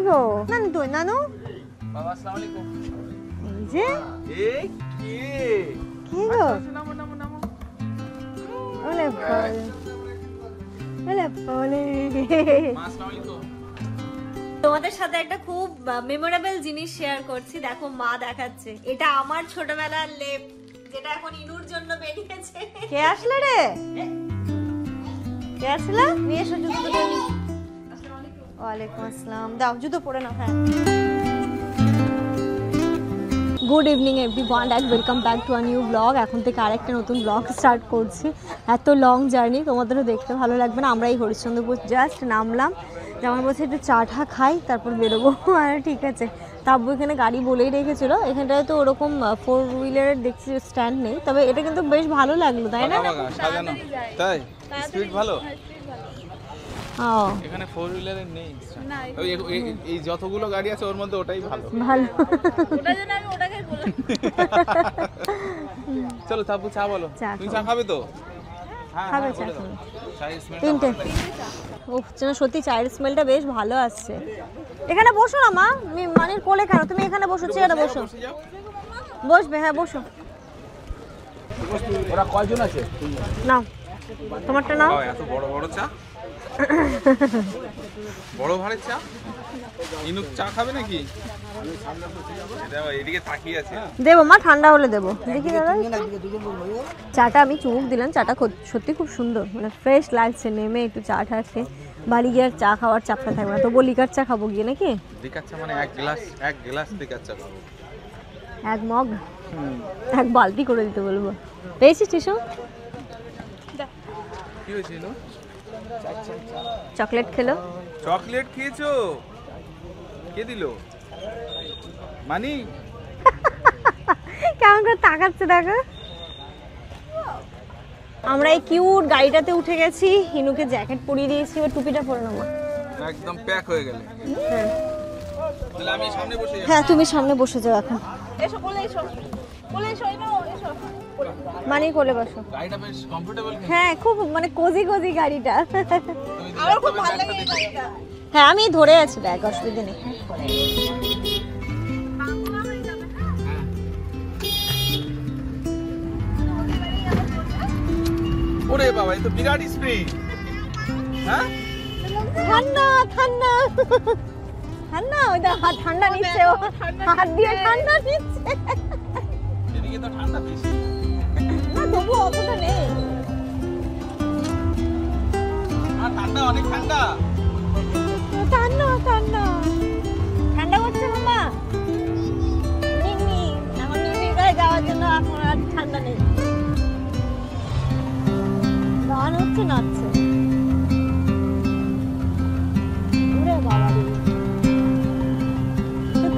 গো নানু তো নানু বাবা আসসালামু আলাইকুম এই যে এই কি গো নামো নামো নামো ওলে বল ওলে বলে মা আসসালামু আলাইকুম তোমাদের সাথে একটা খুব মেমোরেবল জিনিস শেয়ার করছি। দেখো মা দেখাচ্ছে, এটা আমার ছোটবেলার লেপ যেটা এখন ইনুর জন্য বেরিয়েছে। কে আসলে রে কে আসলে নিয়ে এসো জুতো দুটো ওয়ালাইকুম আসসালাম দাও জুতো পরে নাও হ্যাঁ good evening everyone and welcome back to a new blog. এখন থেকে আরেকটা নতুন ব্লগ স্টার্ট করছি। এত লং জার্নি তোমাদেরও দেখতে ভালো লাগবে না। আমরা এই হরিশ্চন্দ্রপুর জাস্ট নামলাম, যেমন বলছে একটু চা টা খাই তারপর বেরোবো। আর ঠিক আছে, তাব্বু এখানে গাড়ি বলেই রেখেছিল। এখানটায় তো ওরকম 4 হুইলারের দেখছি স্ট্যান্ড নেই, তবে এটা কিন্তু বেশ ভালো লাগলো তাই না? সাজানো তাই স্পিড ভালো। এখানে 4 হুইলারের নেই না, এই যতগুলো গাড়ি আছে ওর মধ্যে ওটাই ভালো ভালো। ওটার জন্য আমি ওটাকে বললাম। চলো তাব্বু চা বলো। তুমি চা খাবে তো? হ্যাঁ খাবে চা তিনটে। উফ না সত্যি চায়ের স্মেলটা বেশ ভালো আসছে। এখানে বসো না মা, মানির কোলে কেন? তুমি এখানে বসো, চেয়ারে বসো। বসবে হ্যাঁ বসো। ওরা কয়জন আছে? নাও তোমারটা নাও। এত বড় বড় চা, বড় ভাড়ের চা। ইনুক চা খাবে নাকি? এদিকে তাকিয়ে আছে। দেবো মা, ঠান্ডা হলে দেবো। দেখি দাদা চাটা আমি চুমুক দিলাম, চাটা সত্যি খুব সুন্দর, মানে ফ্রেশ লাগছে। নেমে একটু চা টা খেয়ে বাড়ি গিয়ে আর চা খাওয়ার চাপটা থাকবে না। তবু লিকার চা খাবো গিয়ে নাকি? লিকার চা মানে এক গ্লাস লিকার চা খাবো। এক মগ এক বালতি করে দিতে বলবো। পেয়েছিস টিসু? কি হয়েছে ইনু? চকলেট খেলো। চকলেট খেয়েছো? কে দিল? মানি কেমন করে তাকাচ্ছে দেখো। আমরা এই কিউট গাড়িটাতে উঠে গেছি, হিনুকে জ্যাকেট পরিয়ে দিয়েছি, এবার টুপিটা পরে নেবো। একদম প্যাক হয়ে গেলে। হ্যাঁ তাহলে আমি সামনে বসে যাই। হ্যাঁ তুমি সামনে বসে যাও এখন। এসো কোলে এসো, কোলে এসো এসো। মানে কোলে বসো। গাড়িটা বেশ কমফোর্টেবল। হ্যাঁ খুব মানে কোজি কোজি গাড়িটা। আমার খুব ভালো লাগে এই গাড়িটা। হ্যাঁ আমি ধরে আছি ব্যাগ, অসুবিধা নেই। ওরে বাবা, এই তো বিরাট স্পিড। হ্যাঁ ঠান্ডা ঠান্ডা ঠান্ডা, ওই দা ঠান্ডা নিচ্ছে, ও হাত দিয়ে ঠান্ডা নিচ্ছে। এদিকে তো ঠান্ডা বেশি না তবু অতটা নেই। আর ঠান্ডা, অনেক ঠান্ডা। ঠান্ডা ঠান্ডা ঠান্ডা করছে মামা। মিমি এখন মিমির গায়ে যাওয়ার জন্য এখন আর ঠান্ডা নেই। গান হচ্ছে, নাচছে। ওরে বাবা রে,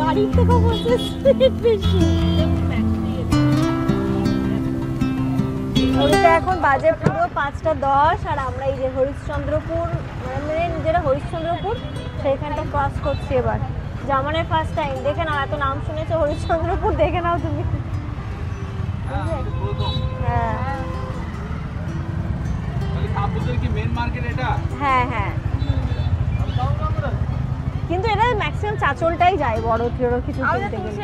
গাড়ির থেকে বলছে স্পিড বেশি। ওইটা এখন বাজে পুরো 5:10 আর আমরা এই যে হরিশ্চন্দ্রপুর, মানে নিজেরা হরিশ্চন্দ্রপুর সেইখানটা ক্রস করছি এবার। জামানের ফার্স্ট টাইম। দেখে নাও, এত নাম শুনেছো হরিশ্চন্দ্রপুর, দেখে নাও তুমি। হ্যাঁ কি মেন মার্কেট এটা? হ্যাঁ হ্যাঁ, কিন্তু এটা ম্যাক্সিমাম চাচলটাই যায় বড় থিওর কিছু কিনতে গেলে।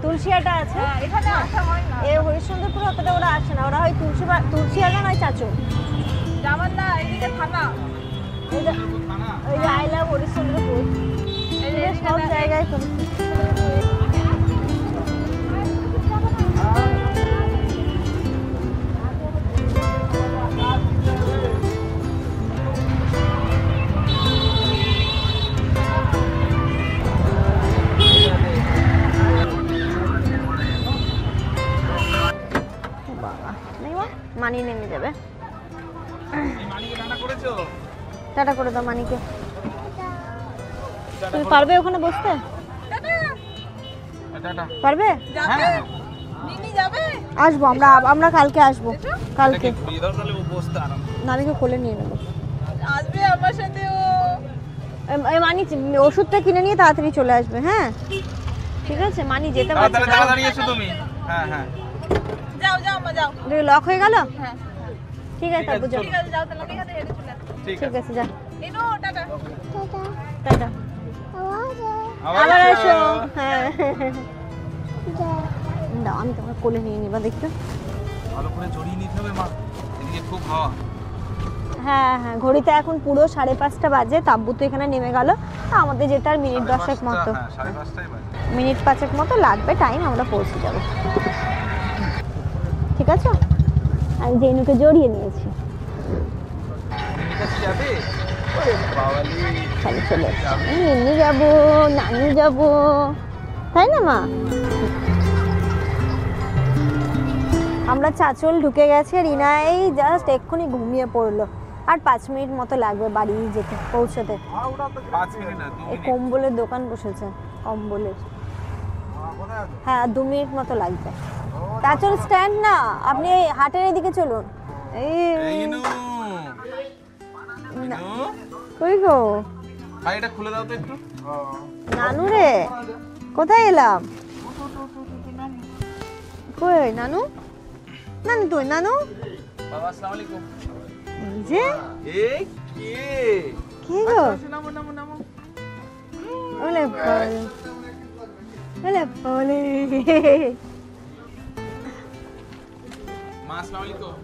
তুলসিয়াটা আছে এখানে আসা হয় না। এই হরিশ্চন্দ্রপুর অতটা ওরা আসে না, ওরা হয় তুলসিয়াটা নয় চাচল। জামান না এদিকে থানা, ওই যে আই লাভ হরিশ্চন্দ্রপুর, সব জায়গায় তুলসি। মানি নেমে যাবে। টাটা করে দাও মানিকে। তুমি পারবে ওখানে বসতে? পারবে? আসবো আমরা কালকে আসবো। কালকে মানিকে কোলে নিয়ে নেবো। আসবে আমার সাথে ও। মানি ওষুধটা কিনে নিয়ে তাড়াতাড়ি চলে আসবে। হ্যাঁ ঠিক আছে, মানি যেতে পারছে না। তাড়াতাড়ি এসো তুমি। হ্যাঁ হ্যাঁ যাও যাও মা যাও। লক হয়ে গেল? হ্যাঁ ঠিক আছে তারপর যাও। ঠিক আছে যাও, তাহলে এখানে হেঁটে চলে আসো। ঠিক আছে যা। টাটা। আবার আসো। হ্যাঁ দাও আমি তোমার কোলে নিয়ে নিবা দেখতে। ভালো করে জড়িয়ে নিতে হবে মা, এদিকে খুব হাওয়া। হ্যাঁ হ্যাঁ ঘড়িতে এখন পুরো 5:30 বাজে, তাব্বু তো এখানে নেমে গেল। আমাদের যেটা আর মিনিট 10 মতো, হ্যাঁ 5:30 বাজে, মিনিট 5 মতো লাগবে টাইম, আমরা পৌঁছে যাব। ঠিক আছে, আমি জেনুকে জড়িয়ে নিয়েছি। যাবে ওরে বাবালি, চলো চলো নিয়ে যাবো, নানু যাবো, তাই না মা? আমরা চাঁচল ঢুকে গেছি আর ইনাই জাস্ট এক্ষুনি ঘুমিয়ে পড়লো। আর 5 মিনিট মতো লাগবে বাড়ি যেতে, পৌঁছতে। 5 মিনিট না 2 এই মিনিট। কম্বলের দোকান বসেছে, কম্বলের। হ্যাঁ 2 মিনিট মতো লাগবে। চাঁচল স্ট্যান্ড না, আপনি এই হাটের এদিকে চলুন। এই ইনু, না। ইনু, কই গো ভাই এটা খুলে দাও তো একটু। নানু রে, কোথায় এলাম? কই নানু? নানু তুই নানু? বাবা আসসালামু আলাইকুম। এই যে এই কে? কি গো? নামো নামো নামো। ওলে বল, ওলে বলে। মা আসসালামু আলাইকুম।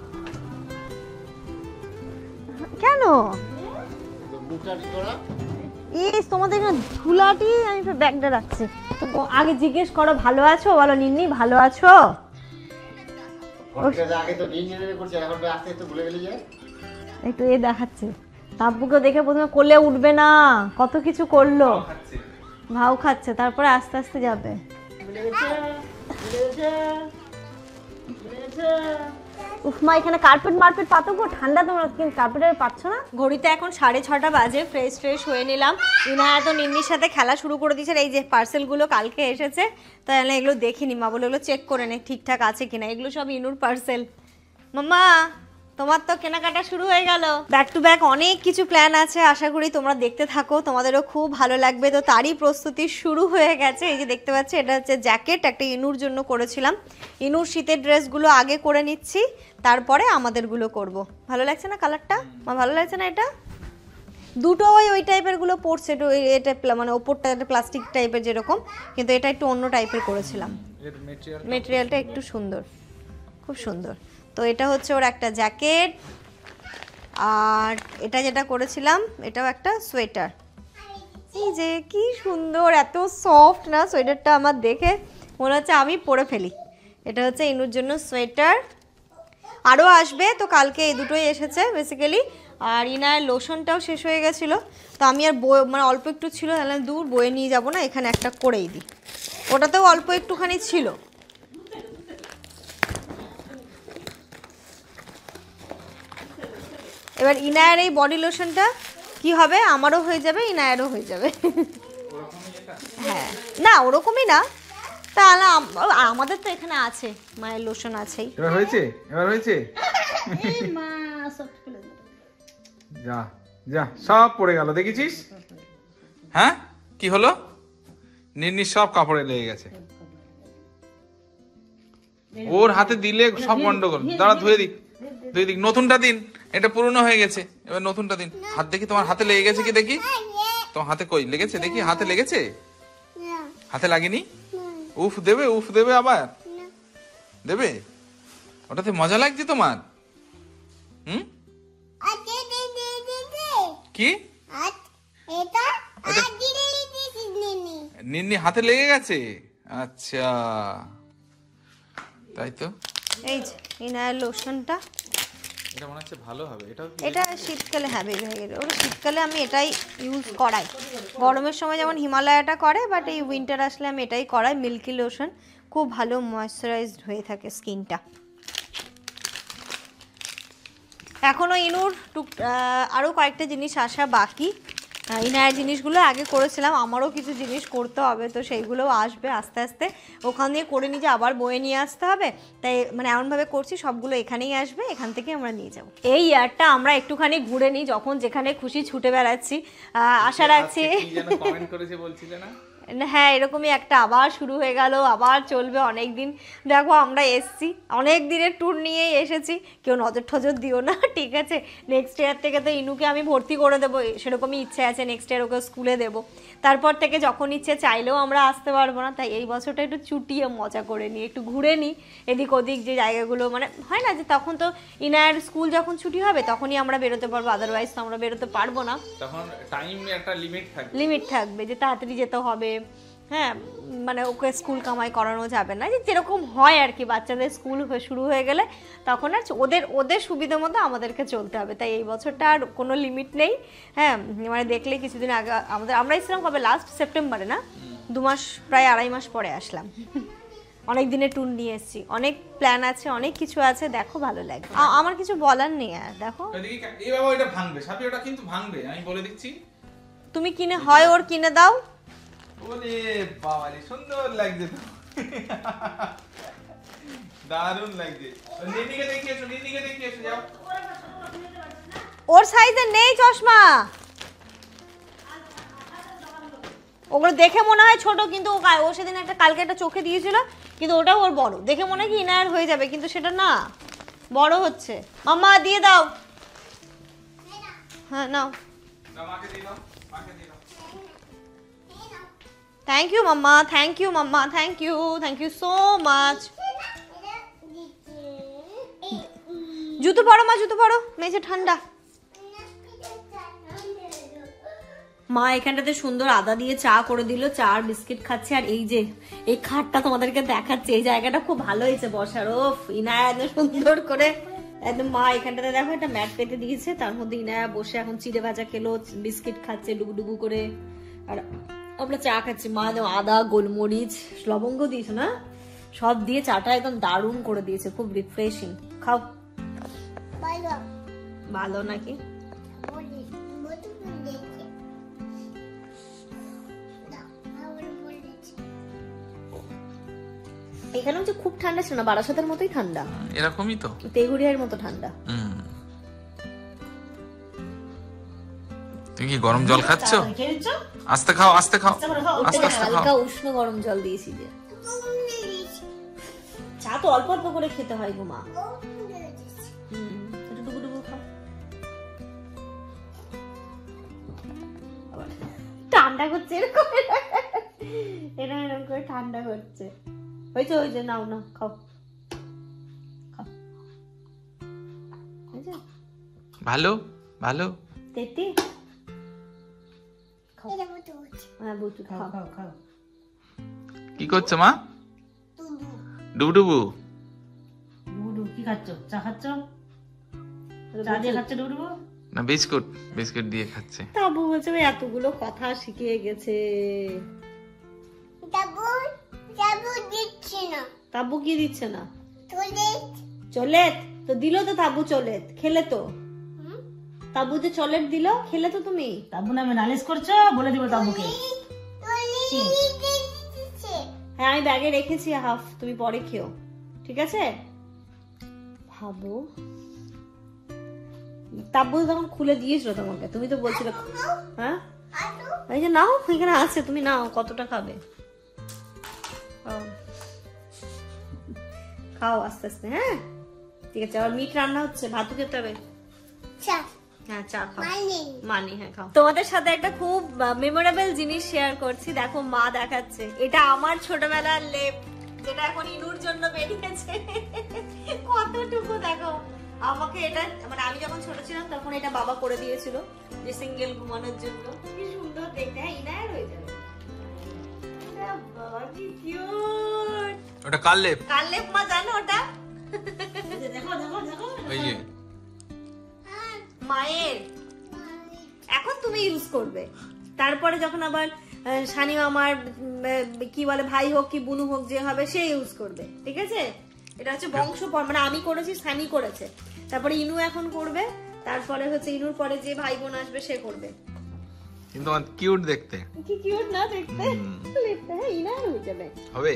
কেন? ইস তোমাদের এখানে ধুলাটি, আমি ব্যাগটা রাখছি। তো আগে জিজ্ঞেস করো ভালো আছো, বলো নিন্নি ভালো আছো? একটু এ দেখাচ্ছে, তাব্বুকে দেখে প্রথমে কোলে উঠবে না, কত কিছু করলো, ভাও খাচ্ছে, তারপরে আস্তে আস্তে যাবে। উফ মা এখানে কার্পেট মার্পেট পাতো গো, ঠান্ডা তোমরা কিন্তু কার্পেটের পাচ্ছ না। ঘড়িতে এখন 6:30 বাজে, ফ্রেশ হয়ে নিলাম। ইনায়া তো নিন্নির সাথে খেলা শুরু করে দিয়েছে। এই যে পার্সেলগুলো কালকে এসেছে, তাই না এগুলো দেখিনি, মা বলে এগুলো চেক করে নে ঠিকঠাক আছে কিনা। এগুলো সব ইনুর পার্সেল। মাম্মা তোমার তো কেনাকাটা শুরু হয়ে গেল, ব্যাক টু ব্যাক অনেক কিছু প্ল্যান আছে, আশা করি তোমরা দেখতে থাকো, তোমাদেরও খুব ভালো লাগবে। তো তারই প্রস্তুতি শুরু হয়ে গেছে। এই যে দেখতে পাচ্ছি এটা হচ্ছে জ্যাকেট, একটা ইনুর জন্য করেছিলাম। ইনুর শীতের ড্রেসগুলো আগে করে নিচ্ছি, তারপরে আমাদেরগুলো করব। ভালো লাগছে না কালারটা? ভালো লাগছে না এটা? দুটো ওই টাইপের গুলো পড়ছে, একটু এটা মানে ওপরটা একটা প্লাস্টিক টাইপের যেরকম, কিন্তু এটা একটু অন্য টাইপের করেছিলাম। এর মেটেরিয়ালটা একটু সুন্দর, খুব সুন্দর। তো এটা হচ্ছে ওর একটা জ্যাকেট, আর এটা যেটা করেছিলাম এটাও একটা সোয়েটার। এই যে কি সুন্দর, এত সফট না সোয়েটারটা, আমার দেখে মনে হচ্ছে আমি পরে ফেলি। এটা হচ্ছে ইনুর জন্য সোয়েটার, আরও আসবে। তো কালকে এই দুটোই এসেছে বেসিক্যালি। আর ইনার লোশনটাও শেষ হয়ে গেছিলো, তো আমি আর মানে অল্প একটু ছিল, তাহলে দূর বয়ে নিয়ে যাব না, এখানে একটা করেই দিই। ওটাতেও অল্প একটুখানি ছিল। এবার ইনায়ের এই বডি লোশনটা কি হবে, আমারও হয়ে যাবে, ইনায়েরও হয়ে যাবে। হ্যাঁ না ওরকমই না, তাহলে আমাদের তো এখানে আছে, মায়ের লোশন আছেই। এবার হয়েছে, এবার হয়েছে। যা যা সব পড়ে গেল, দেখেছিস? হ্যাঁ কি হলো? নির্নিশ সব কাপড়ে লেগে গেছে। ওর হাতে দিলে সব গন্ডগোল। দাঁড়া ধুয়ে দিক, ধুয়ে দিক। নতুনটা দিন, এটা পুরনো হয়ে গেছে, এবার নতুনটা দিন। হাত দেখি তোমার হাতে লেগে গেছে কি দেখি, তোমার হাতে কই লেগেছে দেখি, হাতে লেগেছে? হাতে লাগেনি? উফ দেবে, উফ দেবে, আবার দেবে? ওটাতে মজা লাগছে তোমার? হুম কি নিন্নি হাতে লেগে গেছে? আচ্ছা তাই তো। এই যে ইনার লোশনটা, এটা মনে হচ্ছে ভালো হবে। এটা শীতকালে হ্যাঁ বের হয়ে গেছে। ওটা শীতকালে আমি এটাই ইউজ করাই, গরমের সময় যেমন হিমালয়াটা করে, বাট এই উইন্টার আসলে আমি এটাই করাই। মিল্কি লোশন, খুব ভালো ময়েশ্চারাইজড হয়ে থাকে স্কিনটা। এখনও ইনুর আরও কয়েকটা জিনিস আসা বাকি। ইনায়ের জিনিসগুলো আগে করেছিলাম, আমারও কিছু জিনিস করতে হবে, তো সেইগুলোও আসবে আস্তে আস্তে। ওখান দিয়ে করে নিয়ে যে আবার বয়ে নিয়ে আসতে হবে, তাই মানে এমনভাবে করছি সবগুলো এখানেই আসবে, এখান থেকে আমরা নিয়ে যাব। এই ইয়ারটা আমরা একটুখানি ঘুরে নিই, যখন যেখানে খুশি ছুটে বেড়াচ্ছি। আশা রাখছি কমেন্ট করেছে বলছিলে না, হ্যাঁ এরকমই একটা আবার শুরু হয়ে গেল, আবার চলবে অনেক দিন। দেখো আমরা এসছি, অনেক দিনের ট্যুর নিয়েই এসেছি, কেউ নজর টজর দিও না, ঠিক আছে? নেক্সট ইয়ার থেকে তো ইনুকে আমি ভর্তি করে দেবো, সেরকমই ইচ্ছে আছে, নেক্সট ইয়ার ওকে স্কুলে দেবো। তারপর থেকে যখন ইচ্ছে চাইলেও আমরা আসতে পারবো না, তাই এই বছরটা একটু চুটিয়ে মজা করে নিই, একটু ঘুরে নিই এদিক ওদিক, যে জায়গাগুলো মানে হয় না যে তখন তো ইনার স্কুল যখন ছুটি হবে তখনই আমরা বেরোতে পারবো, আদারওয়াইজ তো আমরা বেরোতে পারবো না। তখন টাইম একটা লিমিট থাকবে যে তাড়াতাড়ি যেতে হবে, হ্যাঁ মানে ওকে স্কুল কামাই করানো যাবে না, যে যেরকম হয় আর কি, বাচ্চাদের স্কুল শুরু হয়ে গেলে তখন আর ওদের সুবিধা মতো আমাদেরকে চলতে হবে। তাই এই বছরটা আর কোনো লিমিট নেই। হ্যাঁ মানে দেখলে কিছুদিন আগে আমরা এসেছিলাম কবে, লাস্ট সেপ্টেম্বরে না, 2 মাস প্রায় 2.5 মাস পরে আসলাম। অনেক দিনের ট্যুর নিয়ে এসেছি, অনেক প্ল্যান আছে, অনেক কিছু আছে, দেখো ভালো লাগে। আমার কিছু বলার নেই আর, দেখো এই বাবা এটা ভাঙবে, সাপি ওটা কিন্তু ভাঙবে, আমি বলে দিচ্ছি। তুমি কিনে হয় ওর কিনে দাও। ওরে বাবা রে, সুন্দর লাগছে তো, দারুণ লাগছে। নিনিকে দেখিয়ে এসো যাও। ওর সাইজে নেই চশমা, ওগুলো দেখে মনে হয় ছোট, কিন্তু ও সেদিন কালকে একটা চোখে দিয়েছিল, কিন্তু ওটাও ওর বড়, দেখে মনে হয় কি ইনার হয়ে যাবে, কিন্তু সেটা না, বড় হচ্ছে। মাম্মা দিয়ে দাও। হ্যাঁ নাও, মাকে দিয়ে দাও, মাকে দিয়ে দাও। Thank you mamma, thank you mamma, thank you so much. জুতো পরো মা, জুতো পরো, মেঝে ঠান্ডা। মা এখানটাতে সুন্দর আদা দিয়ে চা করে দিল, চা আর বিস্কিট খাচ্ছে। আর এই যে এই খাটটা তোমাদেরকে দেখাচ্ছে, এই জায়গাটা খুব ভালো হয়েছে বসার, ও ইনায়া সুন্দর করে একদম। মা এখানটাতে দেখো একটা ম্যাট পেতে দিয়েছে, তার মধ্যে ইনায়া বসে এখন চিড়ে ভাজা খেলো, বিস্কিট খাচ্ছে ডুবু করে, আর আমরা চা খাচ্ছি। মা আদা গোলমরিচ লবঙ্গ দিয়েছে না, সব দিয়ে চাটা একদম দারুণ করে দিয়েছে, খুব রিফ্রেশিং। খাও। ভালো নাকি? এখানে হচ্ছে খুব ঠান্ডা ছিল না, বারাসাতের মতোই ঠান্ডা, এরকমই তো, তেঘুরিয়ার মতো ঠান্ডা। তুমি কি গরম জল খাচ্ছ? আস্তে খাও, আস্তে খাও, আস্তে আস্তে খাও। হালকা উষ্ণ গরম জল দিয়েছি যে, চা তো অল্প অল্প করে খেতে হয় গো মা। একটু ডুবু ডুবু খাও। ঠান্ডা করছে এরকম এরকম করে ঠান্ডা করছে। হয়েছে ওই যে, নাও না খাও, খাও। ভালো ভালো তেতি খাও। হ্যাঁ বুটু খাও, খাও খাও। কি করছো মা? ডুবডুবু কি খাচ্ছ? চা খাচ্ছ? চা দিয়ে খাচ্ছ ডুবডুবু? না বিস্কুট, বিস্কুট দিয়ে খাচ্ছে। তাবু বলছে এতগুলো কথা শিখিয়ে গেছে। তাবু কি দিচ্ছে না? চলেট তো দিল তো, তাবু চলেট খেলে তো, তাবু যে চলেট দিল খেলে তো তুমি। তাবু নামে নালিশ করছো, বলে দিব তাবুকে। হ্যাঁ আমি ব্যাগে রেখেছি হাফ, তুমি পরে খেও, ঠিক আছে? ভাবো তাবু তখন খুলে দিয়েছিল তোমাকে, তুমি তো বলছিলে। হ্যাঁ এই যে নাও, এখানে আছে, তুমি নাও, কতটা খাবে খাও আস্তে আস্তে। হ্যাঁ ঠিক আছে, আবার মিট রান্না হচ্ছে, ভাতও খেতে হবে। হ্যাঁ চা খাও, মানি। হ্যাঁ খাও। তোমাদের সাথে একটা খুব মেমোরেবল জিনিস শেয়ার করছি, দেখো মা দেখাচ্ছে, এটা আমার ছোটবেলার লেপ, যেটা এখন ইনুর জন্য বেরিয়েছে। কতটুকু দেখো, আমাকে এটা মানে আমি যখন ছোট ছিলাম তখন এটা বাবা করে দিয়েছিল, যে সিঙ্গেল ঘুমানোর জন্য। কি সুন্দর দেখতে, হ্যাঁ ইনার হয়ে যাবে। বাবা কি কিউট। ওটা কার লেপ? কার লেপ মা জানো ওটা? দেখো দেখো দেখো, এই যে মায়ের, এখন তুমি ইউজ করবে, তারপরে যখন আবার শানি আমার কি বলে ভাই হোক কি বুনু হোক যে হবে সে ইউজ করবে, ঠিক আছে? এটা হচ্ছে বংশ মানে আমি করেছি, শানি করেছে, তারপরে ইনু এখন করবে, তারপরে হচ্ছে ইনুর পরে যে ভাই বোন আসবে সে করবে। কিন্তু কিউট দেখতে, কি কিউট না দেখতে? লেপটা হ্যাঁ ইনার হয়ে যাবে, হবে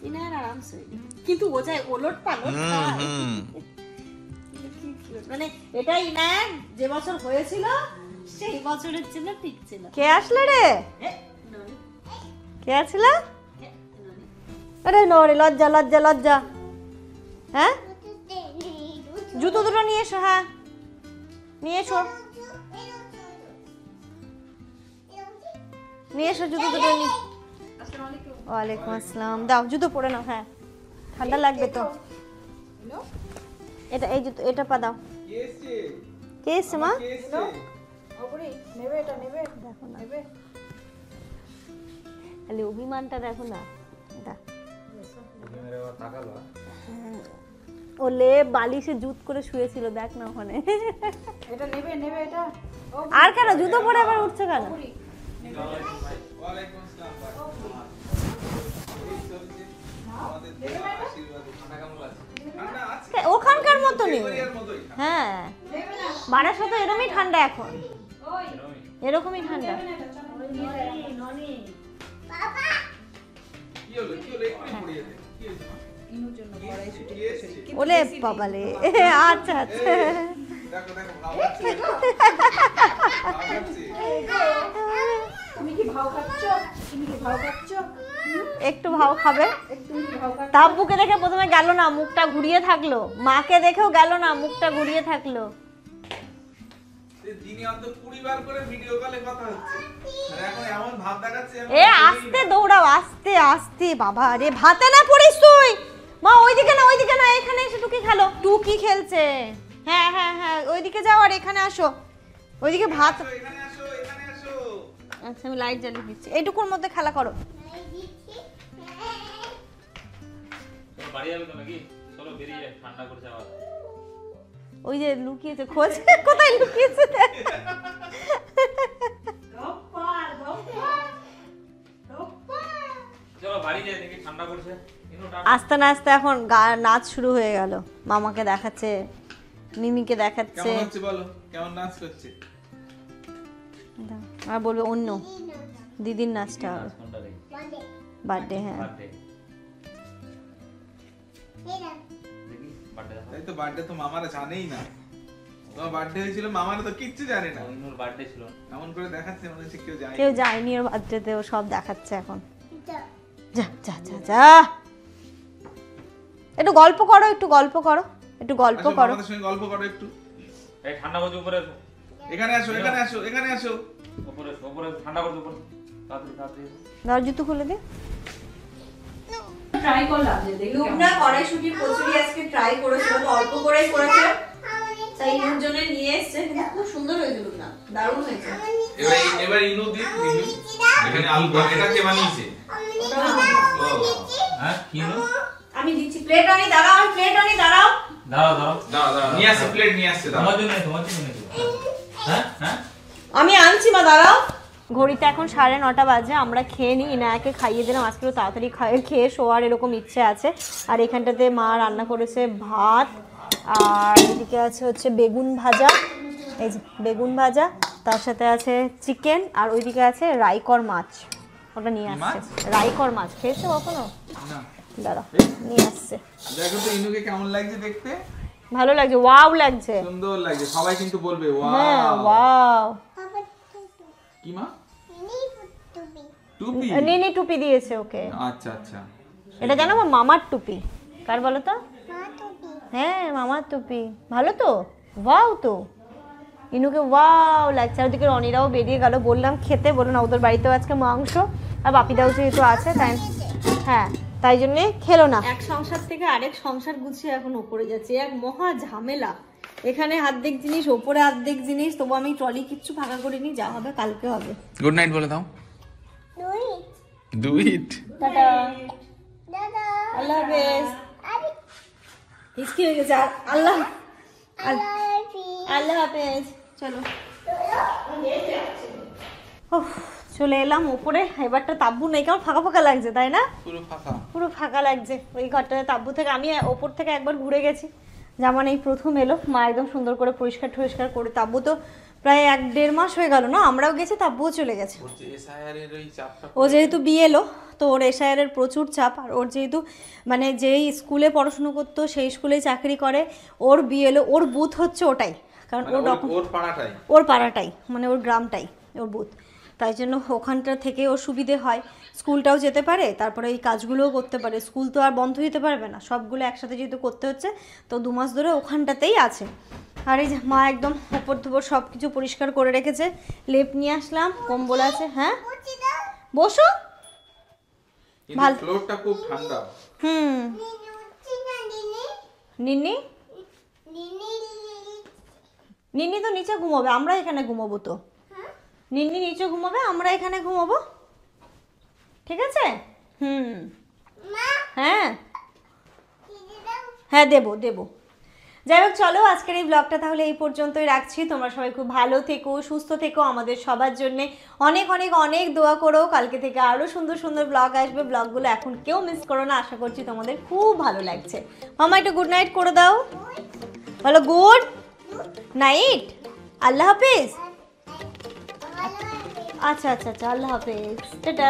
ইনার আরামসে। কিন্তু ও যায় ওলট পালট, মানে এটাই ইনার যে বছর হয়েছিল সেই বছরের ছিল টিকছে না। কে আসলে রে? কে আসলে? আরে নরে, লজ্জা লজ্জা লজ্জা। হ্যাঁ, জুতো দুটো নিয়ে এসো। হ্যাঁ, নিয়ে এসো, নিয়ে এসো জুতো দুটো নিয়ে। ওয়ালাইকুম আসসালাম। দাও জুতো পরে নাও। হ্যাঁ, ঠান্ডা লাগবে তো। এটা এই জুতো, এটা পা দাও। কে এসছে মা? দেখো না, খালি অভিমানটা দেখো না। ওলে বালিশে জুত করে শুয়েছিল, দেখ না ওখানে। এটা নেবে নেবে এটা। আর কেন জুতো পরে আবার উঠছে কেন? ওখানকার মতনই। হ্যাঁ, বারাসাতে এরকমই ঠান্ডা এখন, এরকমই ঠান্ডা। ওলে বাবালে, আচ্ছা আচ্ছা। একটু ভাও খাবে। তাব্বুকে দেখে প্রথমে গেল না, মুখটা ঘুরিয়ে থাকলো। মাকে দেখেও গেল না, মুখটা ঘুরিয়ে থাকলো। এ আস্তে দৌড়াও, আস্তে আস্তে। বাবা রে, ভাতে না পড়িস তুই। মা ওইদিকে না, ওইদিকে না, এখানে এসে টুকি খেলো। টুকি খেলছে। হ্যাঁ হ্যাঁ হ্যাঁ, ওইদিকে যাও আর এখানে আসো। ওইদিকে ভাত। আচ্ছা, আমি লাইট জ্বালিয়ে দিচ্ছি। এইটুকুর মধ্যে খেলা করো। ওই যে লুকিয়েছে, খোঁজ কোথায় লুকিয়েছে। আস্তে না আস্তে এখন নাচ শুরু হয়ে গেল। মামাকে দেখাচ্ছে, মিমিকে দেখাচ্ছে। কেমন নাচ করছে? আর বলবে অন্য দিদির নাচটা হবে। বার্থডে। হ্যাঁ, তাই তো। বার্থডে তো মামারা জানেই না। তোমার বার্থডে হয়েছিল, মামারা তো কিচ্ছু জানে না। ওর বার্থডে ছিল, এমন করে দেখাচ্ছে মনে হচ্ছে কেউ জানে। কেউ যায়নি ওর বার্থডেতে, ও সব দেখাচ্ছে এখন। যা যা যা যা, একটু গল্প করো, একটু গল্প করো, একটু গল্প করো। আমাদের সঙ্গে গল্প করো একটু। এই ঠান্ডা করছে, উপরে এসো। এখানে আসো, এখানে আসো, এখানে আসো। উপরে এসো, উপরে ঠান্ডা করছে, উপরে। তাড়াতাড়ি তাড়াতাড়ি। দরজা জুতো খুলে দে। ট্রাই করলাম যে দেখি লুবনা কড়াইশুটির কচুরি আজকে ট্রাই করেছিল, তো অল্প করেই করেছে, তাই ইনুর জন্য নিয়ে এসেছে। কিন্তু খুব সুন্দর হয়েছে লুবনা, দারুণ হয়েছে। এবার ইনু দি। এখানে আলু, এটা কে বানিয়েছে? হ্যাঁ, কি হলো? আমি দিচ্ছি। প্লেট আনি, দাঁড়াও। আমি প্লেট আনি, দাঁড়াও। দাঁড়াও দাঁড়াও দাঁড়া, নিয়ে আসছে প্লেট, নিয়ে আসছে। তোমার জন্য, তোমার জন্য। হ্যাঁ হ্যাঁ, আমি আনছি মা, দাঁড়াও। ঘড়িতে এখন 9:30 বাজে। আমরা খেয়ে নিই, ইনায়াকে খাইয়ে দিলাম। আজকে তাড়াতাড়ি খেয়ে শোয়ার এরকম ইচ্ছে আছে। আর এখানটাতে মা রান্না করেছে ভাত, আর এদিকে আছে হচ্ছে বেগুন ভাজা। এই যে বেগুন ভাজা, তার সাথে আছে চিকেন, আর ওইদিকে আছে রাইকর মাছ। ওটা নিয়ে আসছে। রাইকর মাছ খেয়েছো কখনো? না। দাঁড়াও, নিয়ে আসছে। দেখো তো ইনুকে কেমন লাগছে দেখতে। ভালো লাগছে, ওয়াও লাগছে। সুন্দর লাগছে, সবাই কিন্তু বলবে হ্যাঁ, ওয়াও। ওয়াও। কি মা? টুপি। নিনি টুপি দিয়েছে ওকে। আচ্ছা আচ্ছা। এটা জানো আমার মামার টুপি। কার বলো তো? হ্যাঁ, মামার টুপি। ভালো তো, ওয়াও তো। ইনুকে ওয়াও লাগছে। আর ওদিকে রনিরাও বেরিয়ে গেল, বললাম খেতে, বলো না ওদের বাড়িতেও আজকে মাংস, আর বাপিদাও যেহেতু আছে তাই। হ্যাঁ, তাই জন্যে খেলো না। এক সংসার থেকে আরেক সংসার গুছিয়ে এখন ওপরে যাচ্ছে, এক মহা ঝামেলা। এখানে অর্ধেক জিনিস, ওপরে অর্ধেক জিনিস। তবু আমি ট্রলি কিচ্ছু ফাঁকা করিনি, যা হবে কালকে হবে। গুড নাইট বলে দাও। Do it. টাটা, আল্লাহ হাফেজ। হিসকি হয়ে গেছে। আল্লাহ আল্লাহ হাফেজ। চলো, চলে এলাম উপরে। এবারটা তাব্বু নেই, কেমন ফাঁকা ফাঁকা লাগছে, তাই না? পুরো ফাঁকা, পুরো ফাঁকা লাগছে। ওই ঘরটাতে তাব্বু থেকে আমি ওপর থেকে একবার ঘুরে গেছি, যেমন এই প্রথম এলো। মা একদম সুন্দর করে পরিষ্কার টরিষ্কার করে। তাব্বু তো প্রায় 1-1.5 মাস হয়ে গেল না, আমরাও গেছি, তাব্বুও চলে গেছে। ও যেহেতু বিয়ে এলো, তো ওর এসআইআরের প্রচুর চাপ। আর ওর যেহেতু মানে যেই স্কুলে পড়াশুনো করতো সেই স্কুলেই চাকরি করে, ওর বিয়ে এলো, ওর বুথ হচ্ছে ওটাই। কারণ মানে ওর ডকুমেন্ট ওর পাড়াটাই। ওর পাড়াটাই মানে ওর গ্রামটাই ওর বুথ, তাই জন্য ওখানটা থেকে ওর সুবিধে হয়, স্কুলটাও যেতে পারে, তারপরে এই কাজগুলোও করতে পারে। স্কুল তো আর বন্ধ হতে পারবে না, সবগুলো একসাথে যেহেতু করতে হচ্ছে, তো 2 মাস ধরে ওখানটাতেই আছে। আর এই যে মা একদম ওপর ধোপর সব কিছু পরিষ্কার করে রেখেছে, লেপ নিয়ে আসলাম, কম্বল আছে। হ্যাঁ বসো। কিন্তু ফ্লোরটা খুব ঠান্ডা। নিনি নিনি তো নিচে ঘুমাবে, আমরা এখানে ঘুমাবো তো। নিনি নিচে ঘুমাবে, আমরা এখানে ঘুমাবো, ঠিক আছে? হ্যাঁ হ্যাঁ দেবো দেবো। যাই হোক চলো আজকের এই ব্লগটা তাহলে এই পর্যন্তই রাখছি। তোমরা সবাই খুব ভালো থেকো, সুস্থ থেকো, আমাদের সবার জন্যে অনেক অনেক অনেক দোয়া করো। কালকে থেকে আরও সুন্দর সুন্দর ব্লগ আসবে, ব্লগগুলো এখন কেউ মিস করো না, আশা করছি তোমাদের খুব ভালো লাগছে। মামা একটু গুড নাইট করে দাও, বলো গুড নাইট, আল্লাহ হাফেজ। আচ্ছা আচ্ছা আচ্ছা, আল্লাহ হাফেজ, টাটা।